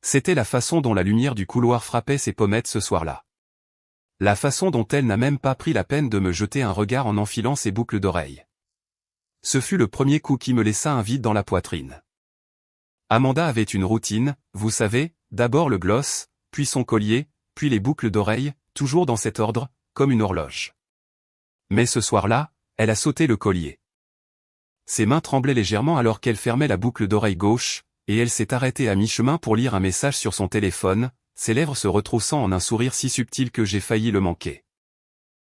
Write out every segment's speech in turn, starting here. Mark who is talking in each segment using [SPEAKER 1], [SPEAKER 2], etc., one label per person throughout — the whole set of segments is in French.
[SPEAKER 1] C'était la façon dont la lumière du couloir frappait ses pommettes ce soir-là. La façon dont elle n'a même pas pris la peine de me jeter un regard en enfilant ses boucles d'oreilles. Ce fut le premier coup qui me laissa un vide dans la poitrine. Amanda avait une routine, vous savez, d'abord le gloss, puis son collier, puis les boucles d'oreilles, toujours dans cet ordre, comme une horloge. Mais ce soir-là, elle a sauté le collier. Ses mains tremblaient légèrement alors qu'elle fermait la boucle d'oreille gauche, et elle s'est arrêtée à mi-chemin pour lire un message sur son téléphone, ses lèvres se retroussant en un sourire si subtil que j'ai failli le manquer.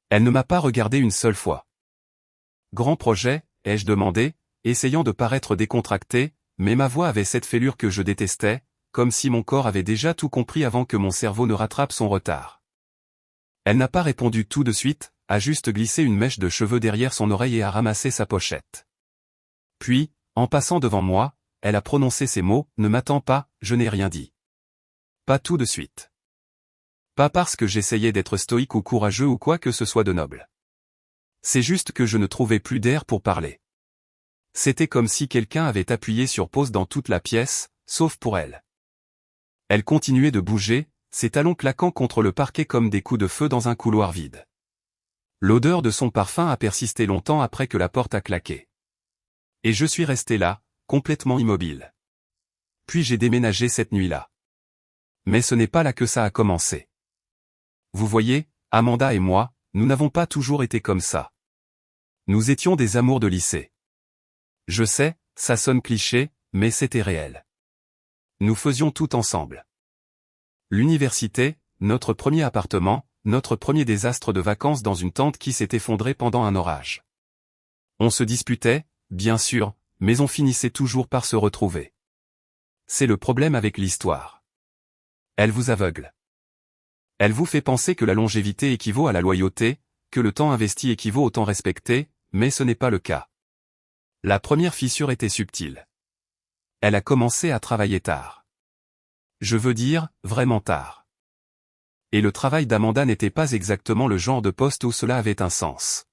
[SPEAKER 1] Elle ne m'a pas regardé une seule fois. Grand projet, ai-je demandé, essayant de paraître décontracté, mais ma voix avait cette fêlure que je détestais, comme si mon corps avait déjà tout compris avant que mon cerveau ne rattrape son retard. Elle n'a pas répondu tout de suite, a juste glissé une mèche de cheveux derrière son oreille et a ramassé sa pochette. Puis, en passant devant moi, elle a prononcé ces mots, « Ne m'attends pas, je n'ai rien dit. » Pas tout de suite. Pas parce que j'essayais d'être stoïque ou courageux ou quoi que ce soit de noble. C'est juste que je ne trouvais plus d'air pour parler. C'était comme si quelqu'un avait appuyé sur pause dans toute la pièce, sauf pour elle. Elle continuait de bouger, ses talons claquant contre le parquet comme des coups de feu dans un couloir vide. L'odeur de son parfum a persisté longtemps après que la porte a claqué. Et je suis resté là, complètement immobile. Puis j'ai déménagé cette nuit-là. Mais ce n'est pas là que ça a commencé. Vous voyez, Amanda et moi, nous n'avons pas toujours été comme ça. Nous étions des amours de lycée. Je sais, ça sonne cliché, mais c'était réel. Nous faisions tout ensemble. L'université, notre premier appartement, notre premier désastre de vacances dans une tente qui s'est effondrée pendant un orage. On se disputait, bien sûr, mais on finissait toujours par se retrouver. C'est le problème avec l'histoire. Elle vous aveugle. Elle vous fait penser que la longévité équivaut à la loyauté, que le temps investi équivaut au temps respecté, mais ce n'est pas le cas. La première fissure était subtile. Elle a commencé à travailler tard. Je veux dire, vraiment tard. Et le travail d'Amanda n'était pas exactement le genre de poste où cela avait un sens.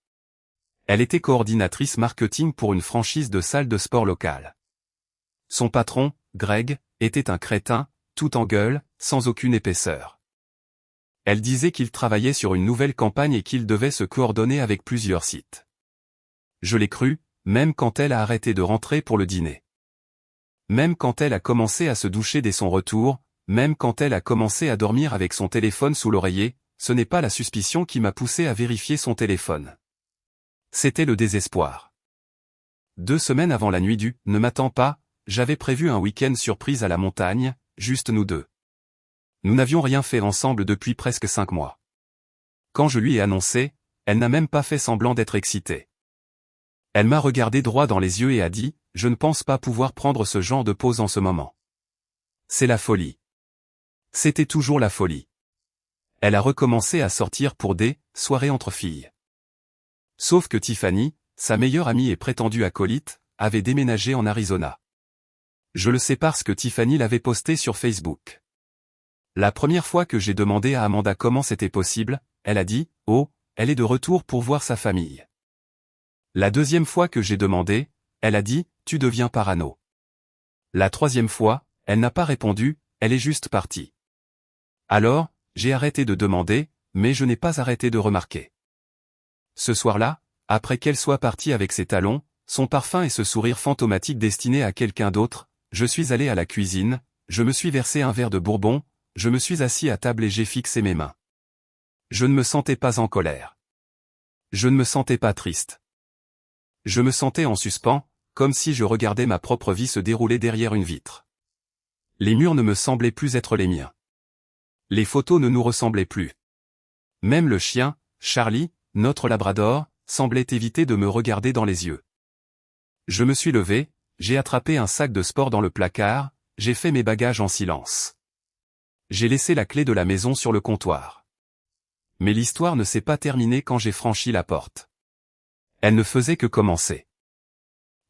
[SPEAKER 1] Elle était coordinatrice marketing pour une franchise de salle de sport locale. Son patron, Greg, était un crétin, tout en gueule, sans aucune épaisseur. Elle disait qu'il travaillait sur une nouvelle campagne et qu'il devait se coordonner avec plusieurs sites. Je l'ai cru, même quand elle a arrêté de rentrer pour le dîner. Même quand elle a commencé à se doucher dès son retour, même quand elle a commencé à dormir avec son téléphone sous l'oreiller, ce n'est pas la suspicion qui m'a poussé à vérifier son téléphone. C'était le désespoir. 2 semaines avant la nuit du « Ne m'attends pas », j'avais prévu un week-end surprise à la montagne, juste nous deux. Nous n'avions rien fait ensemble depuis presque 5 mois. Quand je lui ai annoncé, elle n'a même pas fait semblant d'être excitée. Elle m'a regardé droit dans les yeux et a dit, « Je ne pense pas pouvoir prendre ce genre de pause en ce moment. » C'est la folie. C'était toujours la folie. Elle a recommencé à sortir pour des soirées entre filles. Sauf que Tiffany, sa meilleure amie et prétendue acolyte, avait déménagé en Arizona. Je le sais parce que Tiffany l'avait posté sur Facebook. La première fois que j'ai demandé à Amanda comment c'était possible, elle a dit, « Oh, elle est de retour pour voir sa famille. » La deuxième fois que j'ai demandé, elle a dit, « Tu deviens parano. » La troisième fois, elle n'a pas répondu, elle est juste partie. Alors, j'ai arrêté de demander, mais je n'ai pas arrêté de remarquer. Ce soir-là, après qu'elle soit partie avec ses talons, son parfum et ce sourire fantomatique destiné à quelqu'un d'autre, je suis allé à la cuisine, je me suis versé un verre de bourbon, je me suis assis à table et j'ai fixé mes mains. Je ne me sentais pas en colère. Je ne me sentais pas triste. Je me sentais en suspens, comme si je regardais ma propre vie se dérouler derrière une vitre. Les murs ne me semblaient plus être les miens. Les photos ne nous ressemblaient plus. Même le chien, Charlie, notre labrador, semblait éviter de me regarder dans les yeux. Je me suis levé, j'ai attrapé un sac de sport dans le placard, j'ai fait mes bagages en silence. J'ai laissé la clé de la maison sur le comptoir. Mais l'histoire ne s'est pas terminée quand j'ai franchi la porte. Elle ne faisait que commencer.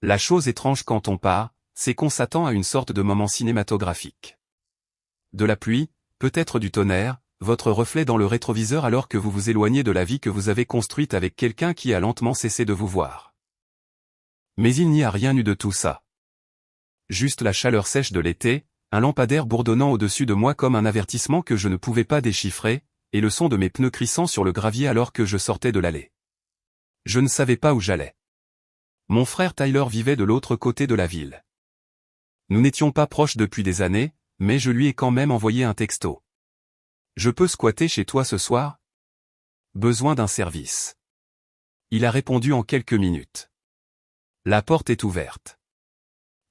[SPEAKER 1] La chose étrange quand on part, c'est qu'on s'attend à une sorte de moment cinématographique. De la pluie, peut-être du tonnerre, votre reflet dans le rétroviseur alors que vous vous éloignez de la vie que vous avez construite avec quelqu'un qui a lentement cessé de vous voir. Mais il n'y a rien eu de tout ça. Juste la chaleur sèche de l'été, un lampadaire bourdonnant au-dessus de moi comme un avertissement que je ne pouvais pas déchiffrer, et le son de mes pneus crissant sur le gravier alors que je sortais de l'allée. Je ne savais pas où j'allais. Mon frère Tyler vivait de l'autre côté de la ville. Nous n'étions pas proches depuis des années, mais je lui ai quand même envoyé un texto. Je peux squatter chez toi ce soir? Besoin d'un service. Il a répondu en quelques minutes. La porte est ouverte.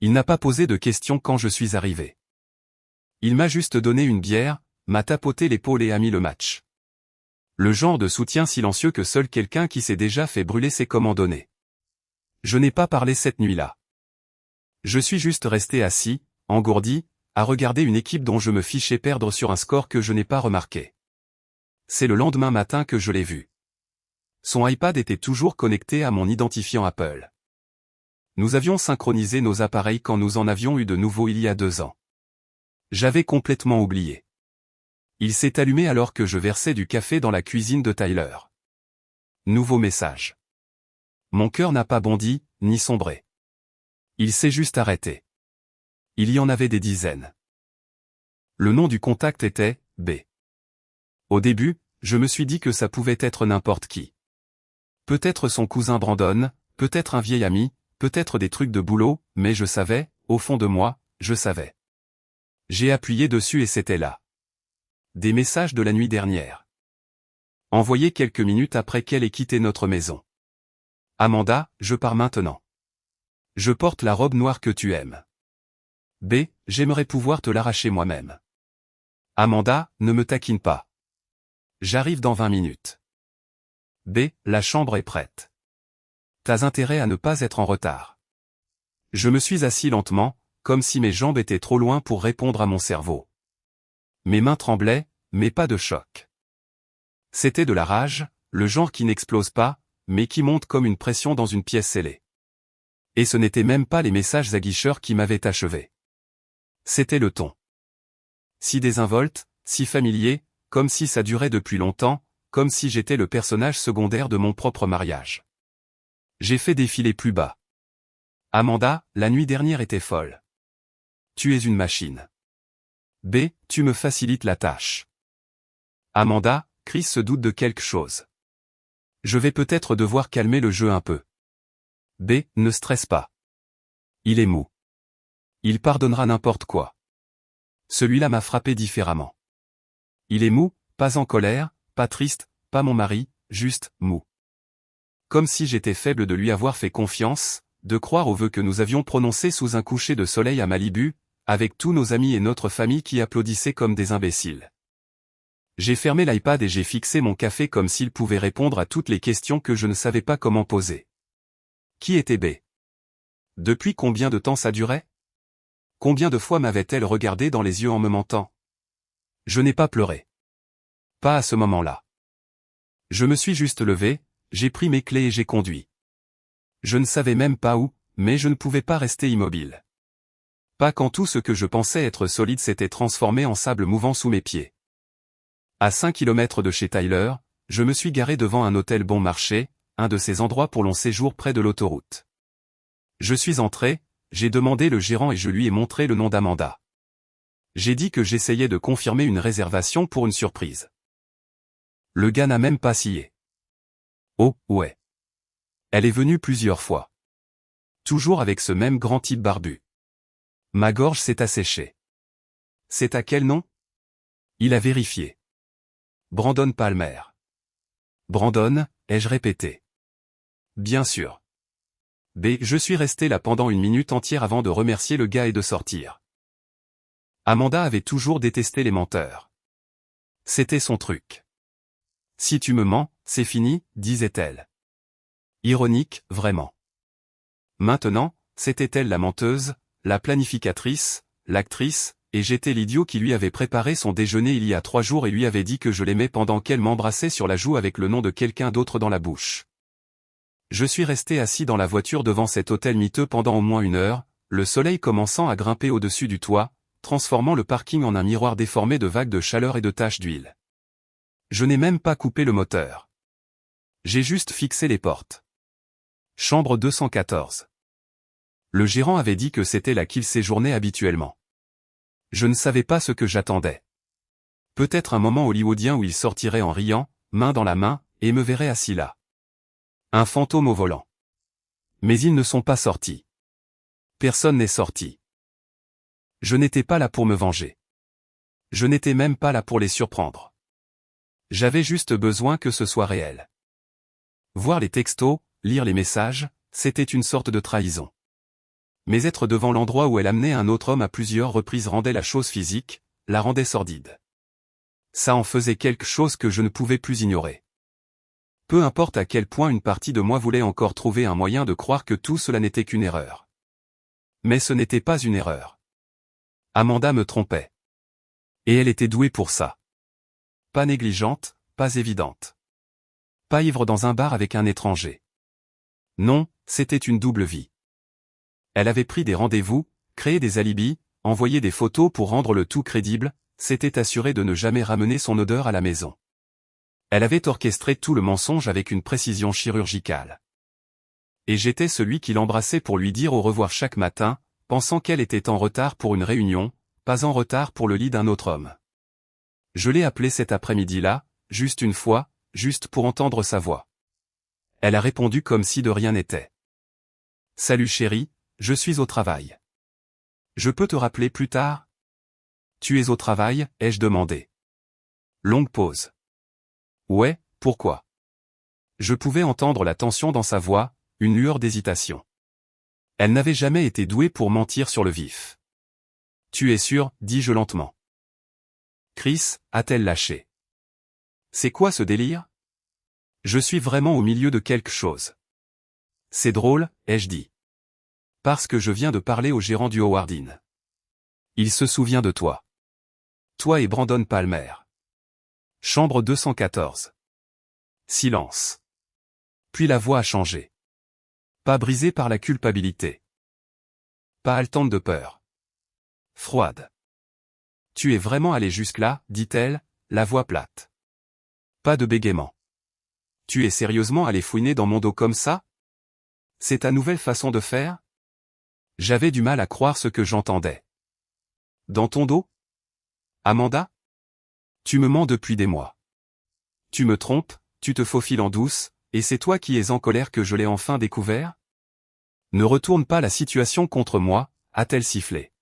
[SPEAKER 1] Il n'a pas posé de questions quand je suis arrivé. Il m'a juste donné une bière, m'a tapoté l'épaule et a mis le match. Le genre de soutien silencieux que seul quelqu'un qui s'est déjà fait brûler sait comment donner. Je n'ai pas parlé cette nuit-là. Je suis juste resté assis, engourdi, à regarder une équipe dont je me fichais perdre sur un score que je n'ai pas remarqué. C'est le lendemain matin que je l'ai vu. Son iPad était toujours connecté à mon identifiant Apple. Nous avions synchronisé nos appareils quand nous en avions eu de nouveau il y a 2 ans. J'avais complètement oublié. Il s'est allumé alors que je versais du café dans la cuisine de Tyler. Nouveau message. Mon cœur n'a pas bondi, ni sombré. Il s'est juste arrêté. Il y en avait des dizaines. Le nom du contact était B. Au début, je me suis dit que ça pouvait être n'importe qui. Peut-être son cousin Brandon, peut-être un vieil ami, peut-être des trucs de boulot, mais je savais, au fond de moi, je savais. J'ai appuyé dessus et c'était là. Des messages de la nuit dernière. Envoyés quelques minutes après qu'elle ait quitté notre maison. Amanda, je pars maintenant. Je porte la robe noire que tu aimes. B, j'aimerais pouvoir te l'arracher moi-même. Amanda, ne me taquine pas. J'arrive dans 20 minutes. B, la chambre est prête. T'as intérêt à ne pas être en retard. Je me suis assis lentement, comme si mes jambes étaient trop loin pour répondre à mon cerveau. Mes mains tremblaient, mais pas de choc. C'était de la rage, le genre qui n'explose pas, mais qui monte comme une pression dans une pièce scellée. Et ce n'étaient même pas les messages aguicheurs qui m'avaient achevé. C'était le ton. Si désinvolte, si familier, comme si ça durait depuis longtemps, comme si j'étais le personnage secondaire de mon propre mariage. J'ai fait défiler plus bas. Amanda, la nuit dernière était folle. Tu es une machine. B, tu me facilites la tâche. Amanda, Chris se doute de quelque chose. Je vais peut-être devoir calmer le jeu un peu. B, ne stresse pas. Il est mou. Il pardonnera n'importe quoi. Celui-là m'a frappé différemment. Il est mou, pas en colère, pas triste, pas mon mari, juste mou. Comme si j'étais faible de lui avoir fait confiance, de croire aux vœux que nous avions prononcés sous un coucher de soleil à Malibu, avec tous nos amis et notre famille qui applaudissaient comme des imbéciles. J'ai fermé l'iPad et j'ai fixé mon café comme s'il pouvait répondre à toutes les questions que je ne savais pas comment poser. Qui était B? Depuis combien de temps ça durait? Combien de fois m'avait-elle regardé dans les yeux en me mentant? Je n'ai pas pleuré. Pas à ce moment-là. Je me suis juste levé, j'ai pris mes clés et j'ai conduit. Je ne savais même pas où, mais je ne pouvais pas rester immobile. Pas quand tout ce que je pensais être solide s'était transformé en sable mouvant sous mes pieds. À 5 kilomètres de chez Tyler, je me suis garé devant un hôtel bon marché, un de ces endroits pour long séjour près de l'autoroute. Je suis entré, j'ai demandé le gérant et je lui ai montré le nom d'Amanda. J'ai dit que j'essayais de confirmer une réservation pour une surprise. Le gars n'a même pas scié. Oh, ouais. Elle est venue plusieurs fois. Toujours avec ce même grand type barbu. Ma gorge s'est asséchée. C'est à quel nom? Il a vérifié. Brandon Palmer. Brandon, ai-je répété. Bien sûr. B, je suis resté là pendant 1 minute entière avant de remercier le gars et de sortir. Amanda avait toujours détesté les menteurs. C'était son truc. Si tu me mens, c'est fini, disait-elle. Ironique, vraiment. Maintenant, c'était elle la menteuse, la planificatrice, l'actrice, et j'étais l'idiot qui lui avait préparé son déjeuner il y a 3 jours et lui avait dit que je l'aimais pendant qu'elle m'embrassait sur la joue avec le nom de quelqu'un d'autre dans la bouche. Je suis resté assis dans la voiture devant cet hôtel miteux pendant au moins 1 heure, le soleil commençant à grimper au-dessus du toit, transformant le parking en un miroir déformé de vagues de chaleur et de taches d'huile. Je n'ai même pas coupé le moteur. J'ai juste fixé les portes. Chambre 214. Le gérant avait dit que c'était là qu'il séjournait habituellement. Je ne savais pas ce que j'attendais. Peut-être un moment hollywoodien où il sortirait en riant, main dans la main, et me verrait assis là. Un fantôme au volant. Mais ils ne sont pas sortis. Personne n'est sorti. Je n'étais pas là pour me venger. Je n'étais même pas là pour les surprendre. J'avais juste besoin que ce soit réel. Voir les textos, lire les messages, c'était une sorte de trahison. Mais être devant l'endroit où elle amenait un autre homme à plusieurs reprises rendait la chose physique, la rendait sordide. Ça en faisait quelque chose que je ne pouvais plus ignorer. Peu importe à quel point une partie de moi voulait encore trouver un moyen de croire que tout cela n'était qu'une erreur. Mais ce n'était pas une erreur. Amanda me trompait. Et elle était douée pour ça. Pas négligente, pas évidente. Pas ivre dans un bar avec un étranger. Non, c'était une double vie. Elle avait pris des rendez-vous, créé des alibis, envoyé des photos pour rendre le tout crédible, s'était assurée de ne jamais ramener son odeur à la maison. Elle avait orchestré tout le mensonge avec une précision chirurgicale. Et j'étais celui qui l'embrassait pour lui dire au revoir chaque matin, pensant qu'elle était en retard pour une réunion, pas en retard pour le lit d'un autre homme. Je l'ai appelée cet après-midi-là, juste une fois, juste pour entendre sa voix. Elle a répondu comme si de rien n'était. « Salut chérie, je suis au travail. Je peux te rappeler plus tard ? » « Tu es au travail ?» ai-je demandé. Longue pause. « Ouais, pourquoi ?» Je pouvais entendre la tension dans sa voix, une lueur d'hésitation. Elle n'avait jamais été douée pour mentir sur le vif. « Tu es sûr ?» dis-je lentement. Chris, a-t-elle lâché. C'est quoi ce délire ? Je suis vraiment au milieu de quelque chose. C'est drôle, ai-je dit. Parce que je viens de parler au gérant du Howard Inn. Il se souvient de toi. Toi et Brandon Palmer. Chambre 214. Silence. Puis la voix a changé. Pas brisée par la culpabilité. Pas haletante de peur. Froide. Tu es vraiment allé jusque-là, dit-elle, la voix plate. Pas de bégaiement. Tu es sérieusement allé fouiner dans mon dos comme ça ? C'est ta nouvelle façon de faire ? J'avais du mal à croire ce que j'entendais. Dans ton dos ? Amanda ? Tu me mens depuis des mois. Tu me trompes, tu te faufiles en douce, et c'est toi qui es en colère que je l'ai enfin découvert ? Ne retourne pas la situation contre moi, a-t-elle sifflé.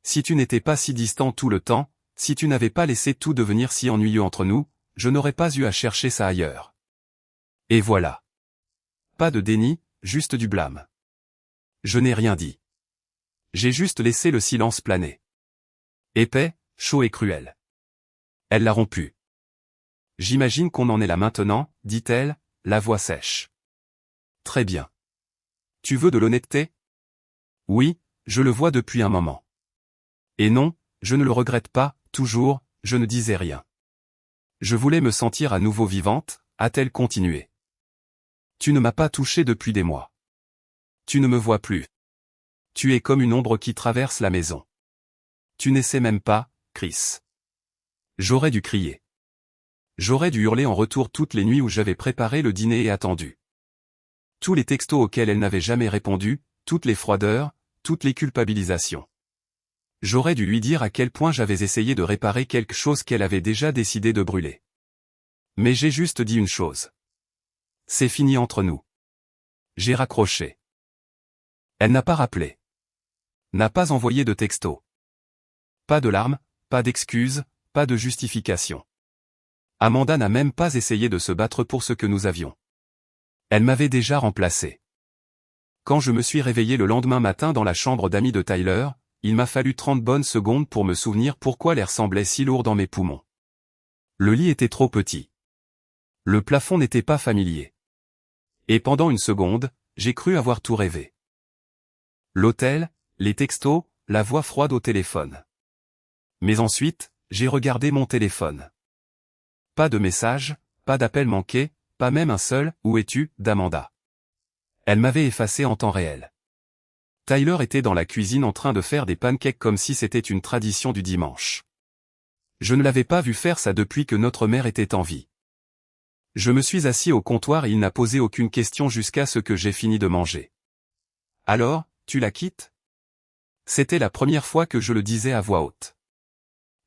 [SPEAKER 1] Si tu n'étais pas si distant tout le temps, si tu n'avais pas laissé tout devenir si ennuyeux entre nous, je n'aurais pas eu à chercher ça ailleurs. Et voilà. Pas de déni, juste du blâme. Je n'ai rien dit. J'ai juste laissé le silence planer. Épais, chaud et cruel. Elle l'a rompu. J'imagine qu'on en est là maintenant, dit-elle, la voix sèche. Très bien. Tu veux de l'honnêteté ? Oui, je le vois depuis un moment. Et non, je ne le regrette pas, toujours, je ne disais rien. Je voulais me sentir à nouveau vivante, a-t-elle continué. Tu ne m'as pas touché depuis des mois. Tu ne me vois plus. Tu es comme une ombre qui traverse la maison. Tu n'essaies même pas, Chris. J'aurais dû crier. J'aurais dû hurler en retour toutes les nuits où j'avais préparé le dîner et attendu. Tous les textos auxquels elle n'avait jamais répondu, toutes les froideurs, toutes les culpabilisations. J'aurais dû lui dire à quel point j'avais essayé de réparer quelque chose qu'elle avait déjà décidé de brûler. Mais j'ai juste dit une chose. C'est fini entre nous. J'ai raccroché. Elle n'a pas rappelé. N'a pas envoyé de texto. Pas de larmes, pas d'excuses, pas de justification. Amanda n'a même pas essayé de se battre pour ce que nous avions. Elle m'avait déjà remplacé. Quand je me suis réveillé le lendemain matin dans la chambre d'amis de Tyler, il m'a fallu 30 bonnes secondes pour me souvenir pourquoi l'air semblait si lourd dans mes poumons. Le lit était trop petit. Le plafond n'était pas familier. Et pendant une seconde, j'ai cru avoir tout rêvé. L'hôtel, les textos, la voix froide au téléphone. Mais ensuite, j'ai regardé mon téléphone. Pas de message, pas d'appel manqué, pas même un seul « Où es-tu » d'Amanda. Elle m'avait effacé en temps réel. Tyler était dans la cuisine en train de faire des pancakes comme si c'était une tradition du dimanche. Je ne l'avais pas vu faire ça depuis que notre mère était en vie. Je me suis assis au comptoir et il n'a posé aucune question jusqu'à ce que j'ai fini de manger. Alors, tu la quittes ? C'était la première fois que je le disais à voix haute.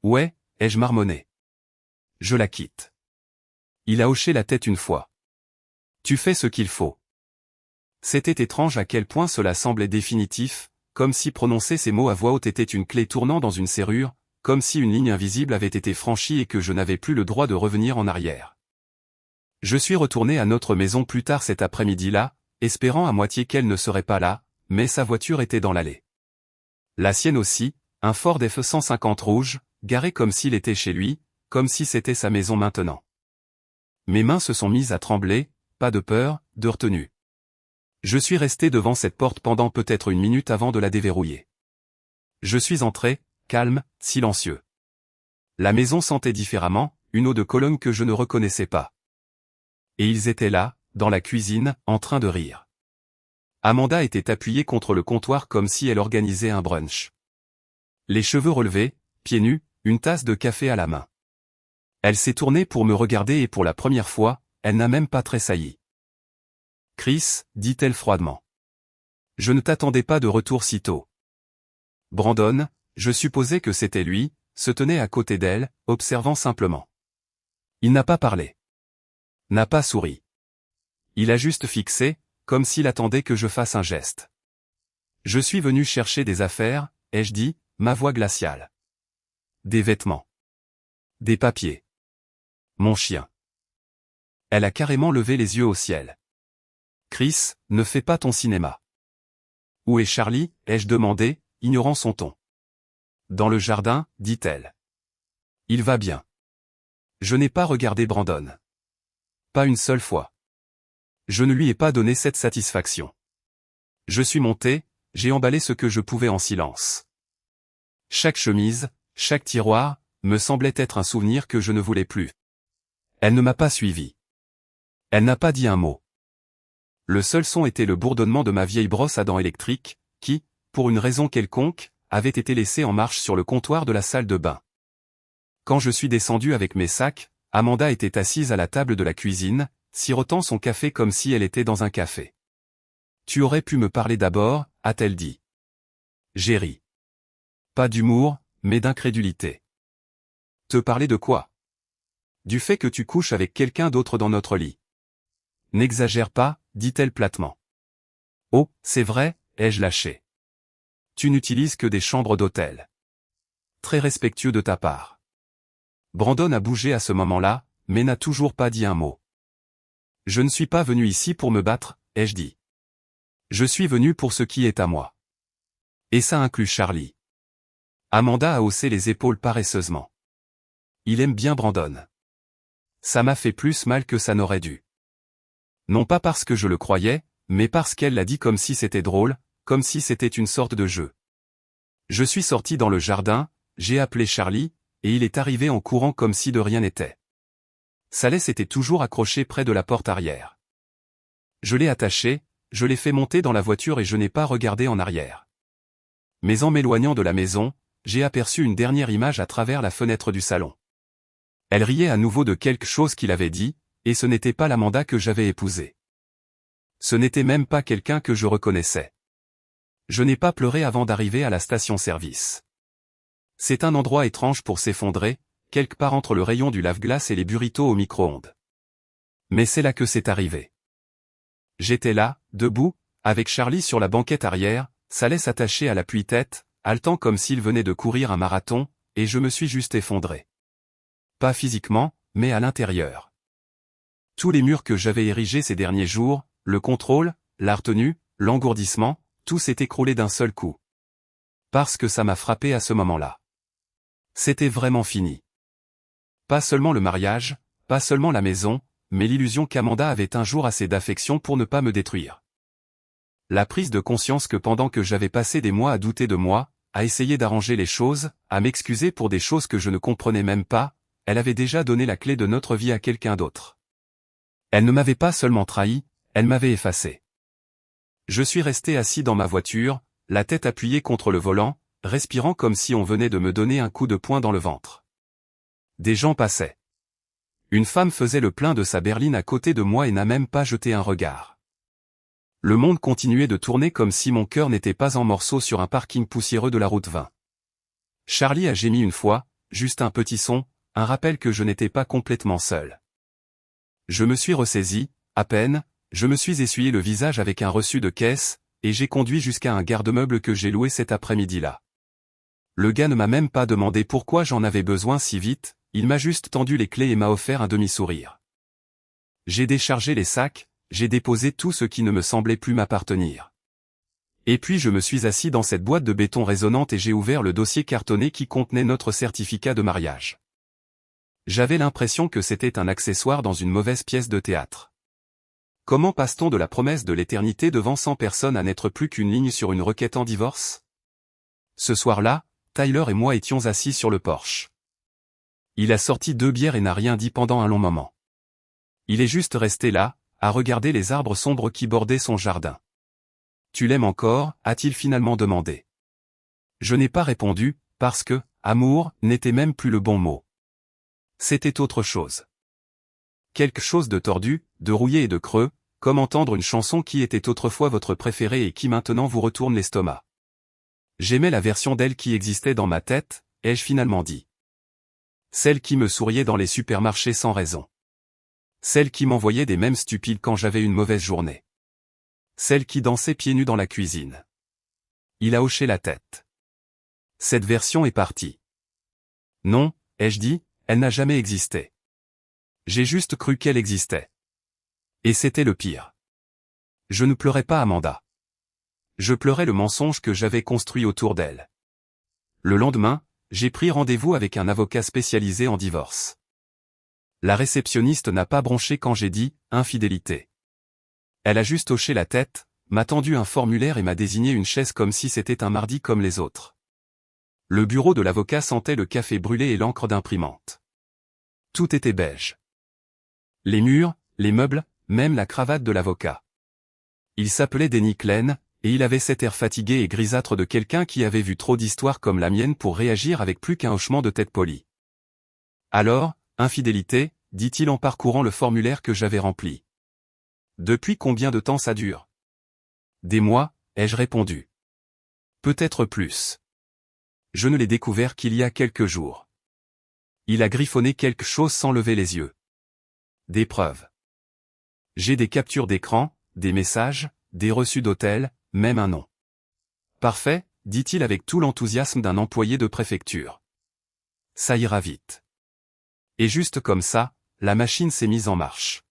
[SPEAKER 1] Ouais, ai-je marmonné. Je la quitte. Il a hoché la tête une fois. Tu fais ce qu'il faut. C'était étrange à quel point cela semblait définitif, comme si prononcer ces mots à voix haute était une clé tournant dans une serrure, comme si une ligne invisible avait été franchie et que je n'avais plus le droit de revenir en arrière. Je suis retourné à notre maison plus tard cet après-midi-là, espérant à moitié qu'elle ne serait pas là, mais sa voiture était dans l'allée. La sienne aussi, un Ford F-150 rouge, garé comme s'il était chez lui, comme si c'était sa maison maintenant. Mes mains se sont mises à trembler, pas de peur, de retenue. Je suis resté devant cette porte pendant peut-être une minute avant de la déverrouiller. Je suis entré, calme, silencieux. La maison sentait différemment, une eau de Cologne que je ne reconnaissais pas. Et ils étaient là, dans la cuisine, en train de rire. Amanda était appuyée contre le comptoir comme si elle organisait un brunch. Les cheveux relevés, pieds nus, une tasse de café à la main. Elle s'est tournée pour me regarder et pour la première fois, elle n'a même pas tressailli. « Chris », dit-elle froidement. « Je ne t'attendais pas de retour si tôt. » Brandon, je supposais que c'était lui, se tenait à côté d'elle, observant simplement. Il n'a pas parlé. N'a pas souri. Il a juste fixé, comme s'il attendait que je fasse un geste. Je suis venu chercher des affaires, ai-je dit, ma voix glaciale. Des vêtements. Des papiers. Mon chien. Elle a carrément levé les yeux au ciel. Chris, ne fais pas ton cinéma. Où est Charlie, ai-je demandé, ignorant son ton. Dans le jardin, dit-elle. Il va bien. Je n'ai pas regardé Brandon. Pas une seule fois. Je ne lui ai pas donné cette satisfaction. Je suis monté, j'ai emballé ce que je pouvais en silence. Chaque chemise, chaque tiroir, me semblait être un souvenir que je ne voulais plus. Elle ne m'a pas suivi. Elle n'a pas dit un mot. Le seul son était le bourdonnement de ma vieille brosse à dents électrique, qui, pour une raison quelconque, avait été laissée en marche sur le comptoir de la salle de bain. Quand je suis descendu avec mes sacs, Amanda était assise à la table de la cuisine, sirotant son café comme si elle était dans un café. « Tu aurais pu me parler d'abord », a-t-elle dit. J'ai ri. Pas d'humour, mais d'incrédulité. Te parler de quoi? Du fait que tu couches avec quelqu'un d'autre dans notre lit. N'exagère pas, dit-elle platement. Oh, c'est vrai, ai-je lâché. Tu n'utilises que des chambres d'hôtel. Très respectueux de ta part. Brandon a bougé à ce moment-là, mais n'a toujours pas dit un mot. Je ne suis pas venu ici pour me battre, ai-je dit. Je suis venu pour ce qui est à moi. Et ça inclut Charlie. Amanda a haussé les épaules paresseusement. Il aime bien Brandon. Ça m'a fait plus mal que ça n'aurait dû. Non pas parce que je le croyais, mais parce qu'elle l'a dit comme si c'était drôle, comme si c'était une sorte de jeu. Je suis sorti dans le jardin, j'ai appelé Charlie, et il est arrivé en courant comme si de rien n'était. Sa laisse était toujours accrochée près de la porte arrière. Je l'ai attaché, je l'ai fait monter dans la voiture et je n'ai pas regardé en arrière. Mais en m'éloignant de la maison, j'ai aperçu une dernière image à travers la fenêtre du salon. Elle riait à nouveau de quelque chose qu'il avait dit, et ce n'était pas l'Amanda que j'avais épousée. Ce n'était même pas quelqu'un que je reconnaissais. Je n'ai pas pleuré avant d'arriver à la station-service. C'est un endroit étrange pour s'effondrer, quelque part entre le rayon du lave-glace et les burritos au micro-ondes. Mais c'est là que c'est arrivé. J'étais là, debout, avec Charlie sur la banquette arrière, sa laisse attachée à l'appui-tête, haletant comme s'il venait de courir un marathon, et je me suis juste effondré. Pas physiquement, mais à l'intérieur. Tous les murs que j'avais érigés ces derniers jours, le contrôle, la retenue, l'engourdissement, tout s'est écroulé d'un seul coup. Parce que ça m'a frappé à ce moment-là. C'était vraiment fini. Pas seulement le mariage, pas seulement la maison, mais l'illusion qu'Amanda avait un jour assez d'affection pour ne pas me détruire. La prise de conscience que pendant que j'avais passé des mois à douter de moi, à essayer d'arranger les choses, à m'excuser pour des choses que je ne comprenais même pas, elle avait déjà donné la clé de notre vie à quelqu'un d'autre. Elle ne m'avait pas seulement trahi, elle m'avait effacé. Je suis resté assis dans ma voiture, la tête appuyée contre le volant, respirant comme si on venait de me donner un coup de poing dans le ventre. Des gens passaient. Une femme faisait le plein de sa berline à côté de moi et n'a même pas jeté un regard. Le monde continuait de tourner comme si mon cœur n'était pas en morceaux sur un parking poussiéreux de la route 20. Charlie a gémi une fois, juste un petit son, un rappel que je n'étais pas complètement seul. Je me suis ressaisi, à peine, je me suis essuyé le visage avec un reçu de caisse, et j'ai conduit jusqu'à un garde-meuble que j'ai loué cet après-midi-là. Le gars ne m'a même pas demandé pourquoi j'en avais besoin si vite, il m'a juste tendu les clés et m'a offert un demi-sourire. J'ai déchargé les sacs, j'ai déposé tout ce qui ne me semblait plus m'appartenir. Et puis je me suis assis dans cette boîte de béton résonnante et j'ai ouvert le dossier cartonné qui contenait notre certificat de mariage. J'avais l'impression que c'était un accessoire dans une mauvaise pièce de théâtre. Comment passe-t-on de la promesse de l'éternité devant 100 personnes à n'être plus qu'une ligne sur une requête en divorce? Ce soir-là, Tyler et moi étions assis sur le porche. Il a sorti 2 bières et n'a rien dit pendant un long moment. Il est juste resté là, à regarder les arbres sombres qui bordaient son jardin. « Tu l'aimes encore ?» a-t-il finalement demandé. Je n'ai pas répondu, parce que « amour » n'était même plus le bon mot. C'était autre chose. Quelque chose de tordu, de rouillé et de creux, comme entendre une chanson qui était autrefois votre préférée et qui maintenant vous retourne l'estomac. J'aimais la version d'elle qui existait dans ma tête, ai-je finalement dit. Celle qui me souriait dans les supermarchés sans raison. Celle qui m'envoyait des mèmes stupides quand j'avais une mauvaise journée. Celle qui dansait pieds nus dans la cuisine. Il a hoché la tête. Cette version est partie. Non, ai-je dit, elle n'a jamais existé. J'ai juste cru qu'elle existait. Et c'était le pire. Je ne pleurais pas Amanda. Je pleurais le mensonge que j'avais construit autour d'elle. Le lendemain, j'ai pris rendez-vous avec un avocat spécialisé en divorce. La réceptionniste n'a pas bronché quand j'ai dit « infidélité ». Elle a juste hoché la tête, m'a tendu un formulaire et m'a désigné une chaise comme si c'était un mardi comme les autres. Le bureau de l'avocat sentait le café brûlé et l'encre d'imprimante. Tout était beige. Les murs, les meubles, même la cravate de l'avocat. Il s'appelait Denny Klein, et il avait cet air fatigué et grisâtre de quelqu'un qui avait vu trop d'histoires comme la mienne pour réagir avec plus qu'un hochement de tête poli. Alors, infidélité, dit-il en parcourant le formulaire que j'avais rempli. Depuis combien de temps ça dure? Des mois, ai-je répondu. Peut-être plus. Je ne l'ai découvert qu'il y a quelques jours. Il a griffonné quelque chose sans lever les yeux. Des preuves. J'ai des captures d'écran, des messages, des reçus d'hôtel, même un nom. Parfait, dit-il avec tout l'enthousiasme d'un employé de préfecture. Ça ira vite. Et juste comme ça, la machine s'est mise en marche.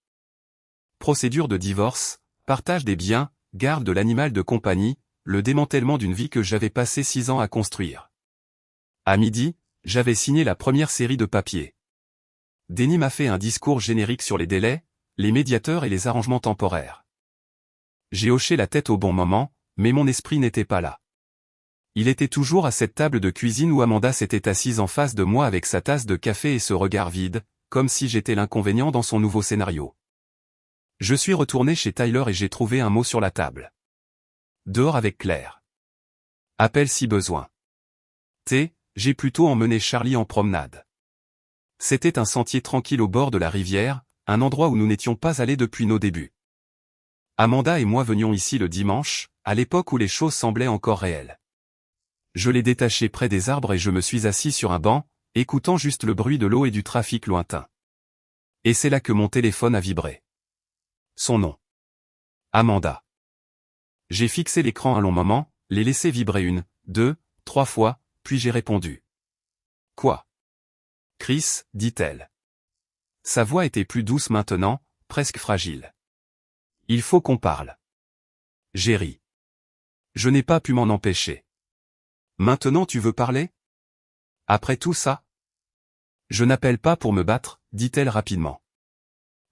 [SPEAKER 1] Procédure de divorce, partage des biens, garde de l'animal de compagnie, le démantèlement d'une vie que j'avais passé 6 ans à construire. À midi, j'avais signé la première série de papiers. Denny m'a fait un discours générique sur les délais, les médiateurs et les arrangements temporaires. J'ai hoché la tête au bon moment, mais mon esprit n'était pas là. Il était toujours à cette table de cuisine où Amanda s'était assise en face de moi avec sa tasse de café et ce regard vide, comme si j'étais l'inconvénient dans son nouveau scénario. Je suis retourné chez Tyler et j'ai trouvé un mot sur la table. Dehors avec Claire. Appel si besoin. J'ai plutôt emmené Charlie en promenade. C'était un sentier tranquille au bord de la rivière, un endroit où nous n'étions pas allés depuis nos débuts. Amanda et moi venions ici le dimanche, à l'époque où les choses semblaient encore réelles. Je l'ai détaché près des arbres et je me suis assis sur un banc, écoutant juste le bruit de l'eau et du trafic lointain. Et c'est là que mon téléphone a vibré. Son nom. Amanda. J'ai fixé l'écran un long moment, l'ai laissé vibrer 1, 2, 3 fois, puis j'ai répondu. Quoi? Chris, dit-elle. Sa voix était plus douce maintenant, presque fragile. Il faut qu'on parle. J'ai ri. Je n'ai pas pu m'en empêcher. Maintenant tu veux parler? Après tout ça? Je n'appelle pas pour me battre, dit-elle rapidement.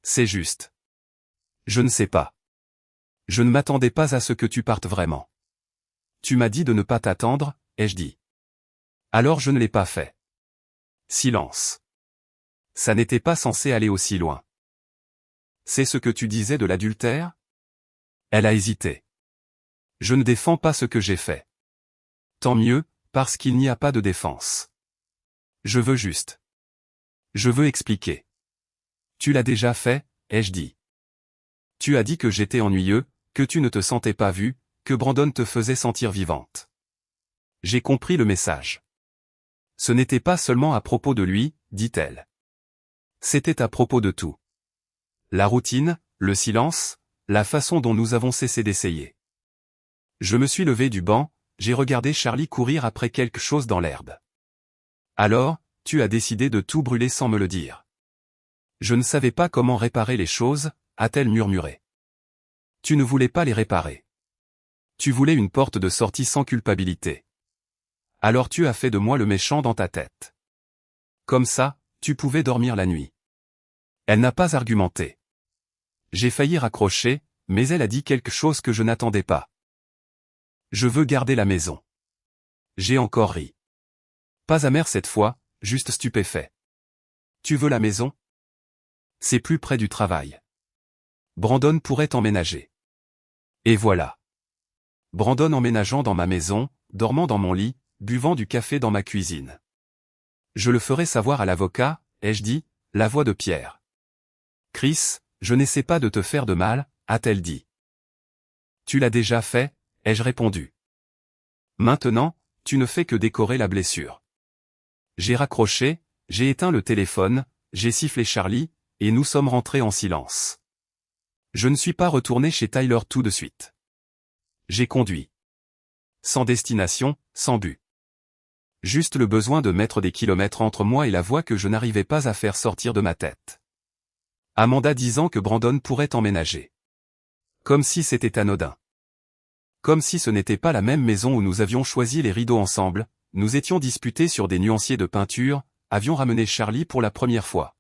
[SPEAKER 1] C'est juste. Je ne sais pas. Je ne m'attendais pas à ce que tu partes vraiment. Tu m'as dit de ne pas t'attendre, ai-je dit. Alors je ne l'ai pas fait. Silence. Ça n'était pas censé aller aussi loin. C'est ce que tu disais de l'adultère? Elle a hésité. Je ne défends pas ce que j'ai fait. Tant mieux, parce qu'il n'y a pas de défense. Je veux juste. Je veux expliquer. Tu l'as déjà fait, ai-je dit. Tu as dit que j'étais ennuyeux, que tu ne te sentais pas vue, que Brandon te faisait sentir vivante. J'ai compris le message. Ce n'était pas seulement à propos de lui, dit-elle. C'était à propos de tout. La routine, le silence, la façon dont nous avons cessé d'essayer. Je me suis levé du banc, j'ai regardé Charlie courir après quelque chose dans l'herbe. Alors, tu as décidé de tout brûler sans me le dire. Je ne savais pas comment réparer les choses, a-t-elle murmuré. Tu ne voulais pas les réparer. Tu voulais une porte de sortie sans culpabilité. Alors tu as fait de moi le méchant dans ta tête. Comme ça, tu pouvais dormir la nuit. Elle n'a pas argumenté. J'ai failli raccrocher, mais elle a dit quelque chose que je n'attendais pas. Je veux garder la maison. J'ai encore ri. Pas amer cette fois, juste stupéfait. Tu veux la maison? C'est plus près du travail. Brandon pourrait emménager. Et voilà. Brandon emménageant dans ma maison, dormant dans mon lit, buvant du café dans ma cuisine. Je le ferai savoir à l'avocat, ai-je dit, la voix de Pierre. Chris, je n'essaie pas de te faire de mal, a-t-elle dit. Tu l'as déjà fait, ai-je répondu. Maintenant, tu ne fais que décorer la blessure. J'ai raccroché, j'ai éteint le téléphone, j'ai sifflé Charlie, et nous sommes rentrés en silence. Je ne suis pas retourné chez Tyler tout de suite. J'ai conduit. Sans destination, sans but. Juste le besoin de mettre des kilomètres entre moi et la voix que je n'arrivais pas à faire sortir de ma tête. Amanda disant que Brandon pourrait emménager. Comme si c'était anodin. Comme si ce n'était pas la même maison où nous avions choisi les rideaux ensemble, nous étions disputés sur des nuanciers de peinture, avions ramené Charlie pour la première fois.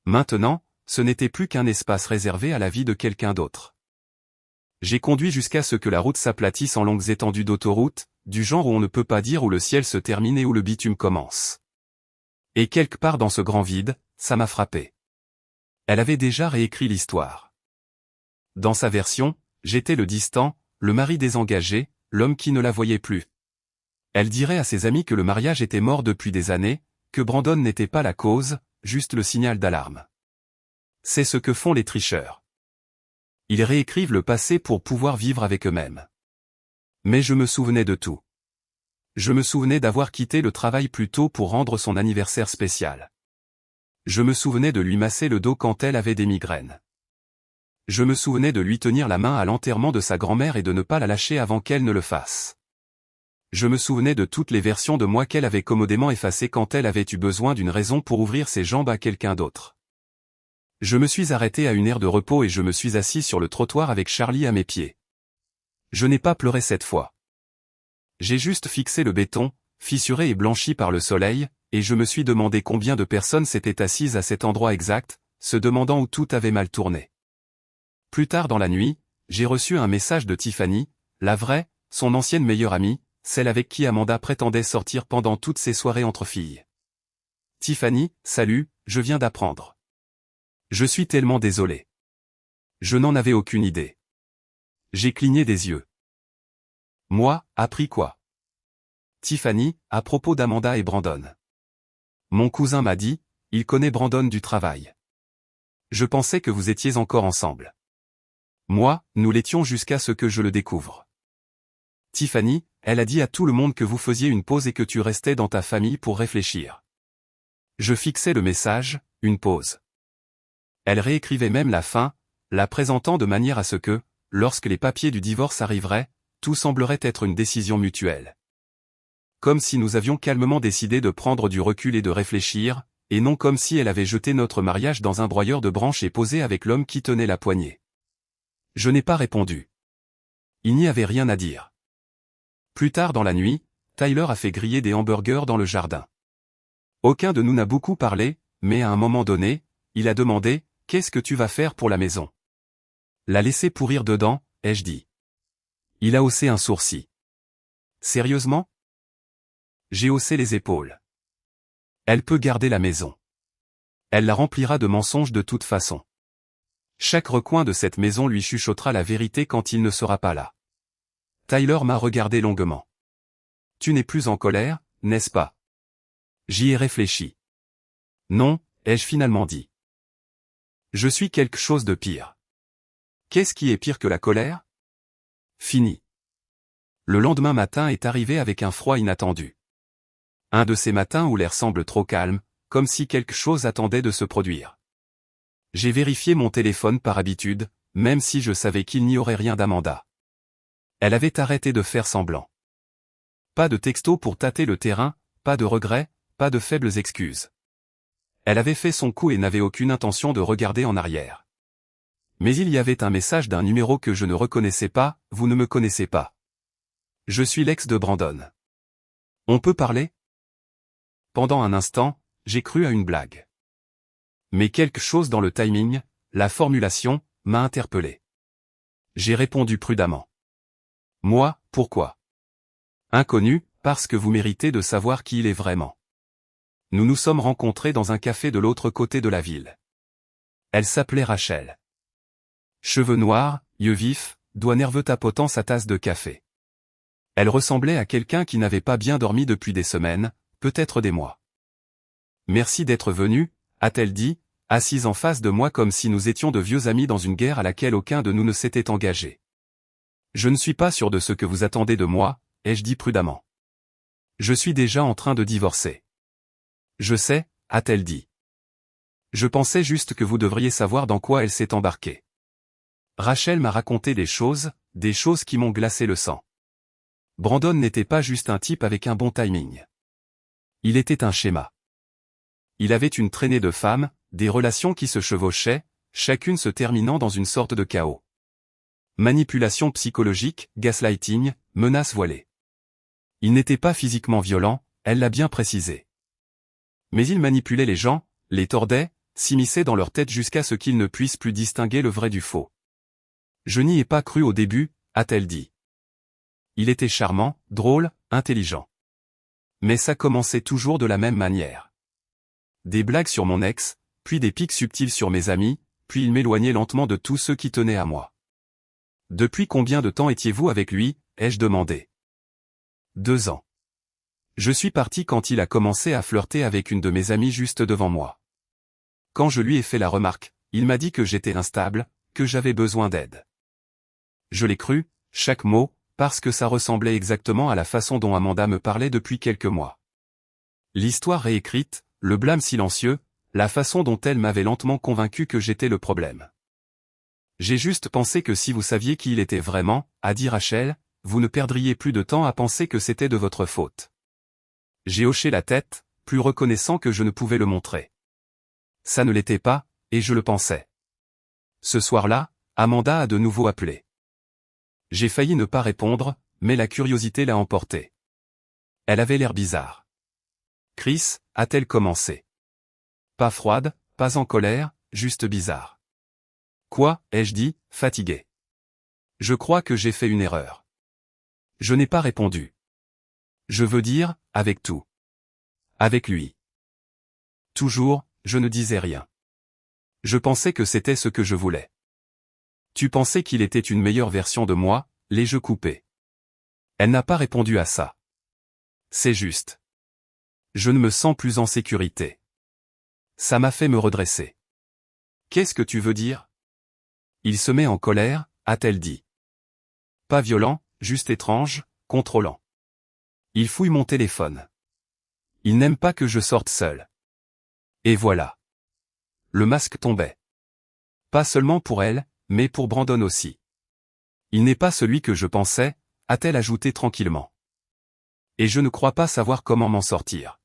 [SPEAKER 1] Maintenant, ce n'était plus qu'un espace réservé à la vie de quelqu'un d'autre. J'ai conduit jusqu'à ce que la route s'aplatisse en longues étendues d'autoroute, du genre où on ne peut pas dire où le ciel se termine et où le bitume commence. Et quelque part dans ce grand vide, ça m'a frappé. Elle avait déjà réécrit l'histoire. Dans sa version, j'étais le distant, le mari désengagé, l'homme qui ne la voyait plus. Elle dirait à ses amis que le mariage était mort depuis des années, que Brandon n'était pas la cause, juste le signal d'alarme. C'est ce que font les tricheurs. Ils réécrivent le passé pour pouvoir vivre avec eux-mêmes. Mais je me souvenais de tout. Je me souvenais d'avoir quitté le travail plus tôt pour rendre son anniversaire spécial. Je me souvenais de lui masser le dos quand elle avait des migraines. Je me souvenais de lui tenir la main à l'enterrement de sa grand-mère et de ne pas la lâcher avant qu'elle ne le fasse. Je me souvenais de toutes les versions de moi qu'elle avait commodément effacées quand elle avait eu besoin d'une raison pour ouvrir ses jambes à quelqu'un d'autre. Je me suis arrêté à une aire de repos et je me suis assis sur le trottoir avec Charlie à mes pieds. Je n'ai pas pleuré cette fois. J'ai juste fixé le béton, fissuré et blanchi par le soleil, et je me suis demandé combien de personnes s'étaient assises à cet endroit exact, se demandant où tout avait mal tourné. Plus tard dans la nuit, j'ai reçu un message de Tiffany, la vraie, son ancienne meilleure amie, celle avec qui Amanda prétendait sortir pendant toutes ses soirées entre filles. Tiffany, salut, je viens d'apprendre. Je suis tellement désolé. Je n'en avais aucune idée. J'ai cligné des yeux. Moi, appris quoi? Tiffany, à propos d'Amanda et Brandon. Mon cousin m'a dit, il connaît Brandon du travail. Je pensais que vous étiez encore ensemble. Moi, nous l'étions jusqu'à ce que je le découvre. Tiffany, elle a dit à tout le monde que vous faisiez une pause et que tu restais dans ta famille pour réfléchir. Je fixais le message, une pause. Elle réécrivait même la fin, la présentant de manière à ce que, lorsque les papiers du divorce arriveraient, tout semblerait être une décision mutuelle. Comme si nous avions calmement décidé de prendre du recul et de réfléchir, et non comme si elle avait jeté notre mariage dans un broyeur de branches et posé avec l'homme qui tenait la poignée. Je n'ai pas répondu. Il n'y avait rien à dire. Plus tard dans la nuit, Tyler a fait griller des hamburgers dans le jardin. Aucun de nous n'a beaucoup parlé, mais à un moment donné, il a demandé, « Qu'est-ce que tu vas faire pour la maison ?» La laisser pourrir dedans, ai-je dit. Il a haussé un sourcil. Sérieusement? J'ai haussé les épaules. Elle peut garder la maison. Elle la remplira de mensonges de toute façon. Chaque recoin de cette maison lui chuchotera la vérité quand il ne sera pas là. Tyler m'a regardé longuement. Tu n'es plus en colère, n'est-ce pas? J'y ai réfléchi. Non, ai-je finalement dit. Je suis quelque chose de pire. Qu'est-ce qui est pire que la colère? Fini. Le lendemain matin est arrivé avec un froid inattendu. Un de ces matins où l'air semble trop calme, comme si quelque chose attendait de se produire. J'ai vérifié mon téléphone par habitude, même si je savais qu'il n'y aurait rien d'Amanda. Elle avait arrêté de faire semblant. Pas de texto pour tâter le terrain, pas de regrets, pas de faibles excuses. Elle avait fait son coup et n'avait aucune intention de regarder en arrière. Mais il y avait un message d'un numéro que je ne reconnaissais pas, vous ne me connaissez pas. Je suis l'ex de Brandon. On peut parler? Pendant un instant, j'ai cru à une blague. Mais quelque chose dans le timing, la formulation, m'a interpellé. J'ai répondu prudemment. Moi, pourquoi? Inconnu, parce que vous méritez de savoir qui il est vraiment. Nous nous sommes rencontrés dans un café de l'autre côté de la ville. Elle s'appelait Rachel. Cheveux noirs, yeux vifs, doigts nerveux tapotant sa tasse de café. Elle ressemblait à quelqu'un qui n'avait pas bien dormi depuis des semaines, peut-être des mois. Merci d'être venu, a-t-elle dit, assise en face de moi comme si nous étions de vieux amis dans une guerre à laquelle aucun de nous ne s'était engagé. Je ne suis pas sûr de ce que vous attendez de moi, ai-je dit prudemment. Je suis déjà en train de divorcer. Je sais, a-t-elle dit. Je pensais juste que vous devriez savoir dans quoi elle s'est embarquée. Rachel m'a raconté des choses qui m'ont glacé le sang. Brandon n'était pas juste un type avec un bon timing. Il était un schéma. Il avait une traînée de femmes, des relations qui se chevauchaient, chacune se terminant dans une sorte de chaos. Manipulation psychologique, gaslighting, menaces voilées. Il n'était pas physiquement violent, elle l'a bien précisé. Mais il manipulait les gens, les tordait, s'immisçait dans leur tête jusqu'à ce qu'ils ne puissent plus distinguer le vrai du faux. Je n'y ai pas cru au début, a-t-elle dit. Il était charmant, drôle, intelligent. Mais ça commençait toujours de la même manière. Des blagues sur mon ex, puis des pics subtils sur mes amis, puis il m'éloignait lentement de tous ceux qui tenaient à moi. Depuis combien de temps étiez-vous avec lui, ai-je demandé. 2 ans. Je suis parti quand il a commencé à flirter avec une de mes amies juste devant moi. Quand je lui ai fait la remarque, il m'a dit que j'étais instable, que j'avais besoin d'aide. Je l'ai cru, chaque mot, parce que ça ressemblait exactement à la façon dont Amanda me parlait depuis quelques mois. L'histoire réécrite, le blâme silencieux, la façon dont elle m'avait lentement convaincu que j'étais le problème. J'ai juste pensé que si vous saviez qui il était vraiment, a dit Rachel, vous ne perdriez plus de temps à penser que c'était de votre faute. J'ai hoché la tête, plus reconnaissant que je ne pouvais le montrer. Ça ne l'était pas, et je le pensais. Ce soir-là, Amanda a de nouveau appelé. J'ai failli ne pas répondre, mais la curiosité l'a emporté. Elle avait l'air bizarre. Chris, a-t-elle commencé? Pas froide, pas en colère, juste bizarre. Quoi, ai-je dit, fatigué. Je crois que j'ai fait une erreur. Je n'ai pas répondu. Je veux dire, avec tout. Avec lui. Toujours, je ne disais rien. Je pensais que c'était ce que je voulais. Tu pensais qu'il était une meilleure version de moi, les jeux coupés. Elle n'a pas répondu à ça. C'est juste. Je ne me sens plus en sécurité. Ça m'a fait me redresser. Qu'est-ce que tu veux dire? Il se met en colère, a-t-elle dit. Pas violent, juste étrange, contrôlant. Il fouille mon téléphone. Il n'aime pas que je sorte seul. Et voilà. Le masque tombait. Pas seulement pour elle, mais pour Brandon aussi. Il n'est pas celui que je pensais, a-t-elle ajouté tranquillement. Et je ne crois pas savoir comment m'en sortir.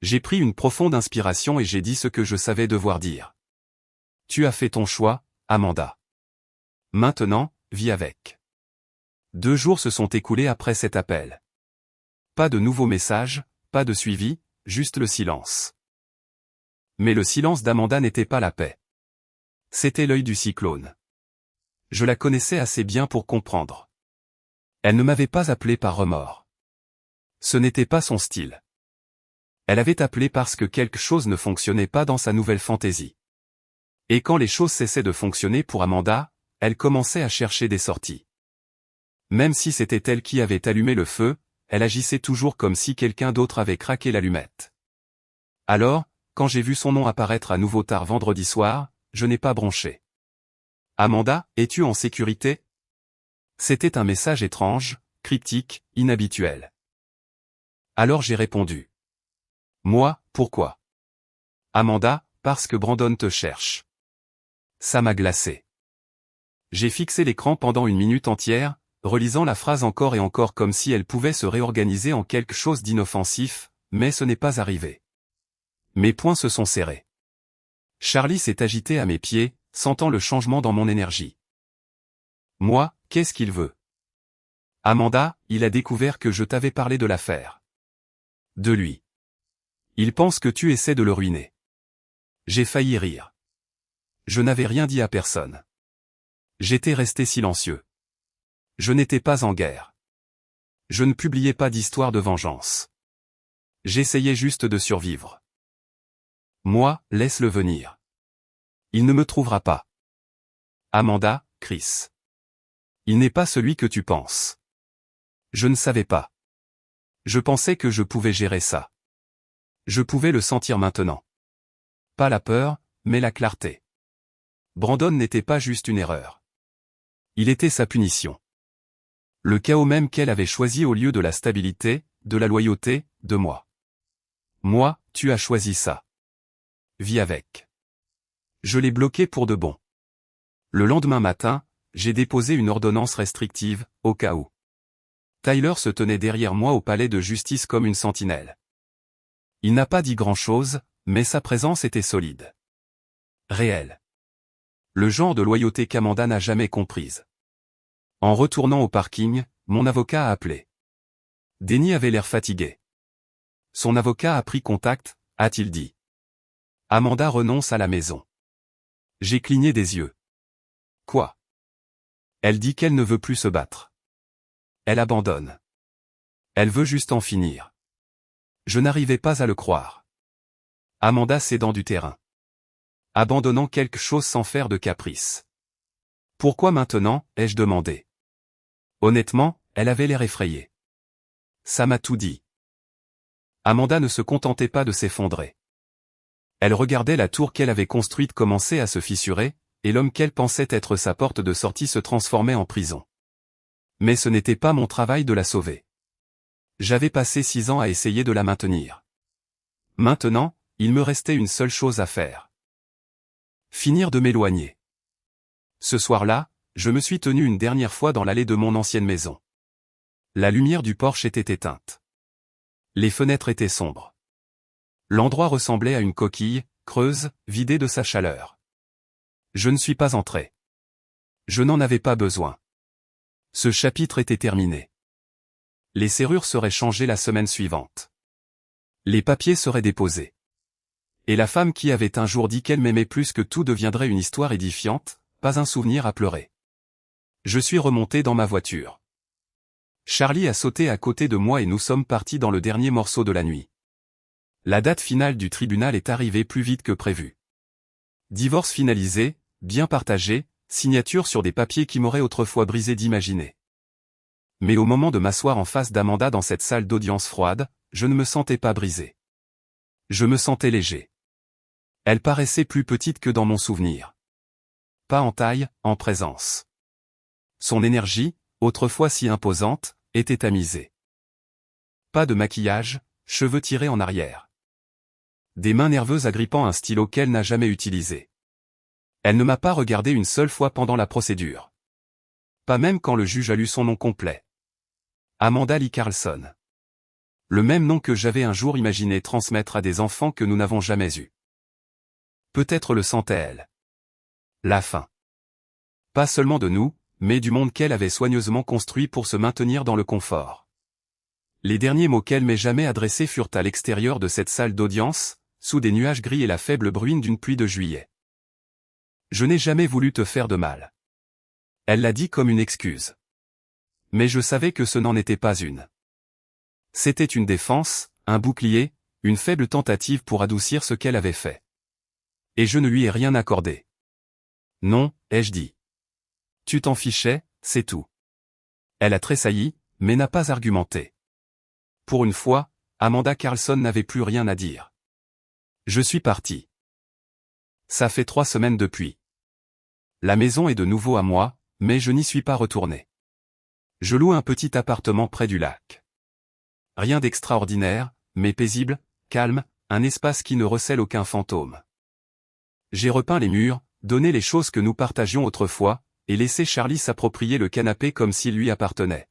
[SPEAKER 1] J'ai pris une profonde inspiration et j'ai dit ce que je savais devoir dire. Tu as fait ton choix, Amanda. Maintenant, vis avec. 2 jours se sont écoulés après cet appel. Pas de nouveaux messages, pas de suivi, juste le silence. Mais le silence d'Amanda n'était pas la paix. C'était l'œil du cyclone. Je la connaissais assez bien pour comprendre. Elle ne m'avait pas appelé par remords. Ce n'était pas son style. Elle avait appelé parce que quelque chose ne fonctionnait pas dans sa nouvelle fantaisie. Et quand les choses cessaient de fonctionner pour Amanda, elle commençait à chercher des sorties. Même si c'était elle qui avait allumé le feu, elle agissait toujours comme si quelqu'un d'autre avait craqué l'allumette. Alors, quand j'ai vu son nom apparaître à nouveau tard vendredi soir, je n'ai pas bronché. Amanda, es-tu en sécurité? C'était un message étrange, cryptique, inhabituel. Alors j'ai répondu. Moi, pourquoi? Amanda, parce que Brandon te cherche. Ça m'a glacé. J'ai fixé l'écran pendant une minute entière, relisant la phrase encore et encore comme si elle pouvait se réorganiser en quelque chose d'inoffensif, mais ce n'est pas arrivé. Mes poings se sont serrés. Charlie s'est agité à mes pieds, sentant le changement dans mon énergie. Moi, qu'est-ce qu'il veut? Amanda, il a découvert que je t'avais parlé de l'affaire. De lui. Il pense que tu essaies de le ruiner. J'ai failli rire. Je n'avais rien dit à personne. J'étais resté silencieux. Je n'étais pas en guerre. Je ne publiais pas d'histoire de vengeance. J'essayais juste de survivre. Moi, laisse-le venir. Il ne me trouvera pas. Amanda, Chris. Il n'est pas celui que tu penses. Je ne savais pas. Je pensais que je pouvais gérer ça. Je pouvais le sentir maintenant. Pas la peur, mais la clarté. Brandon n'était pas juste une erreur. Il était sa punition. Le chaos même qu'elle avait choisi au lieu de la stabilité, de la loyauté, de moi. Moi, tu as choisi ça. Vis avec. Je l'ai bloqué pour de bon. Le lendemain matin, j'ai déposé une ordonnance restrictive, au cas où. Tyler se tenait derrière moi au palais de justice comme une sentinelle. Il n'a pas dit grand-chose, mais sa présence était solide. Réelle. Le genre de loyauté qu'Amanda n'a jamais comprise. En retournant au parking, mon avocat a appelé. Denny avait l'air fatigué. Son avocat a pris contact, a-t-il dit. Amanda renonce à la maison. J'ai cligné des yeux. Quoi? Elle dit qu'elle ne veut plus se battre. Elle abandonne. Elle veut juste en finir. Je n'arrivais pas à le croire. Amanda cédant du terrain. Abandonnant quelque chose sans faire de caprice. Pourquoi maintenant, ai-je demandé. Honnêtement, elle avait l'air effrayée. Ça m'a tout dit. Amanda ne se contentait pas de s'effondrer. Elle regardait la tour qu'elle avait construite commencer à se fissurer, et l'homme qu'elle pensait être sa porte de sortie se transformait en prison. Mais ce n'était pas mon travail de la sauver. J'avais passé 6 ans à essayer de la maintenir. Maintenant, il me restait une seule chose à faire. Finir de m'éloigner. Ce soir-là, je me suis tenu une dernière fois dans l'allée de mon ancienne maison. La lumière du porche était éteinte. Les fenêtres étaient sombres. L'endroit ressemblait à une coquille, creuse, vidée de sa chaleur. Je ne suis pas entré. Je n'en avais pas besoin. Ce chapitre était terminé. Les serrures seraient changées la semaine suivante. Les papiers seraient déposés. Et la femme qui avait un jour dit qu'elle m'aimait plus que tout deviendrait une histoire édifiante, pas un souvenir à pleurer. Je suis remonté dans ma voiture. Charlie a sauté à côté de moi et nous sommes partis dans le dernier morceau de la nuit. La date finale du tribunal est arrivée plus vite que prévu. Divorce finalisé, bien partagé, signature sur des papiers qui m'auraient autrefois brisé d'imaginer. Mais au moment de m'asseoir en face d'Amanda dans cette salle d'audience froide, je ne me sentais pas brisé. Je me sentais léger. Elle paraissait plus petite que dans mon souvenir. Pas en taille, en présence. Son énergie, autrefois si imposante, était tamisée. Pas de maquillage, cheveux tirés en arrière. Des mains nerveuses agrippant un stylo qu'elle n'a jamais utilisé. Elle ne m'a pas regardé une seule fois pendant la procédure. Pas même quand le juge a lu son nom complet. Amanda Lee Carlson. Le même nom que j'avais un jour imaginé transmettre à des enfants que nous n'avons jamais eus. Peut-être le sentait-elle. La fin. Pas seulement de nous, mais du monde qu'elle avait soigneusement construit pour se maintenir dans le confort. Les derniers mots qu'elle m'ait jamais adressés furent à l'extérieur de cette salle d'audience, sous des nuages gris et la faible bruine d'une pluie de juillet. Je n'ai jamais voulu te faire de mal. Elle l'a dit comme une excuse. Mais je savais que ce n'en était pas une. C'était une défense, un bouclier, une faible tentative pour adoucir ce qu'elle avait fait. Et je ne lui ai rien accordé. Non, ai-je dit. Tu t'en fichais, c'est tout. Elle a tressailli, mais n'a pas argumenté. Pour une fois, Amanda Carlson n'avait plus rien à dire. Je suis parti. Ça fait 3 semaines depuis. La maison est de nouveau à moi, mais je n'y suis pas retourné. Je loue un petit appartement près du lac. Rien d'extraordinaire, mais paisible, calme, un espace qui ne recèle aucun fantôme. J'ai repeint les murs, donné les choses que nous partagions autrefois, et laissé Charlie s'approprier le canapé comme s'il lui appartenait.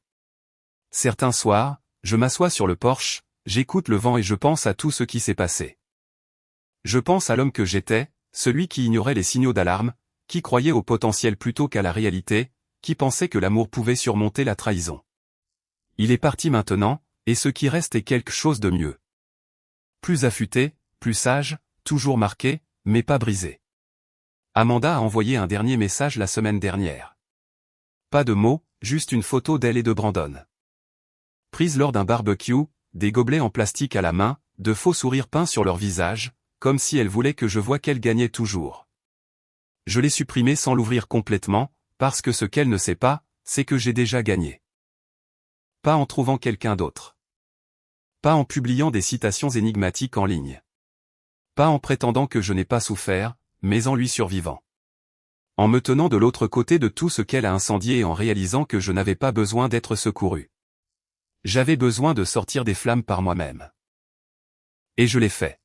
[SPEAKER 1] Certains soirs, je m'assois sur le porche, j'écoute le vent et je pense à tout ce qui s'est passé. Je pense à l'homme que j'étais, celui qui ignorait les signaux d'alarme, qui croyait au potentiel plutôt qu'à la réalité, qui pensait que l'amour pouvait surmonter la trahison. Il est parti maintenant, et ce qui reste est quelque chose de mieux. Plus affûté, plus sage, toujours marqué, mais pas brisé. Amanda a envoyé un dernier message la semaine dernière. Pas de mots, juste une photo d'elle et de Brandon. Prise lors d'un barbecue, des gobelets en plastique à la main, de faux sourires peints sur leur visage, comme si elle voulait que je voie qu'elle gagnait toujours. Je l'ai supprimé sans l'ouvrir complètement, parce que ce qu'elle ne sait pas, c'est que j'ai déjà gagné. Pas en trouvant quelqu'un d'autre. Pas en publiant des citations énigmatiques en ligne. Pas en prétendant que je n'ai pas souffert, mais en lui survivant. En me tenant de l'autre côté de tout ce qu'elle a incendié et en réalisant que je n'avais pas besoin d'être secouru. J'avais besoin de sortir des flammes par moi-même. Et je l'ai fait.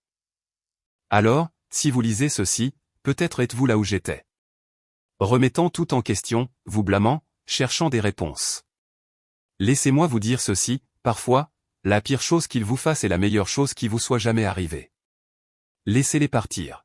[SPEAKER 1] Alors, si vous lisez ceci, peut-être êtes-vous là où j'étais. Remettant tout en question, vous blâmant, cherchant des réponses. Laissez-moi vous dire ceci, parfois, la pire chose qu'ils vous fassent est la meilleure chose qui vous soit jamais arrivée. Laissez-les partir.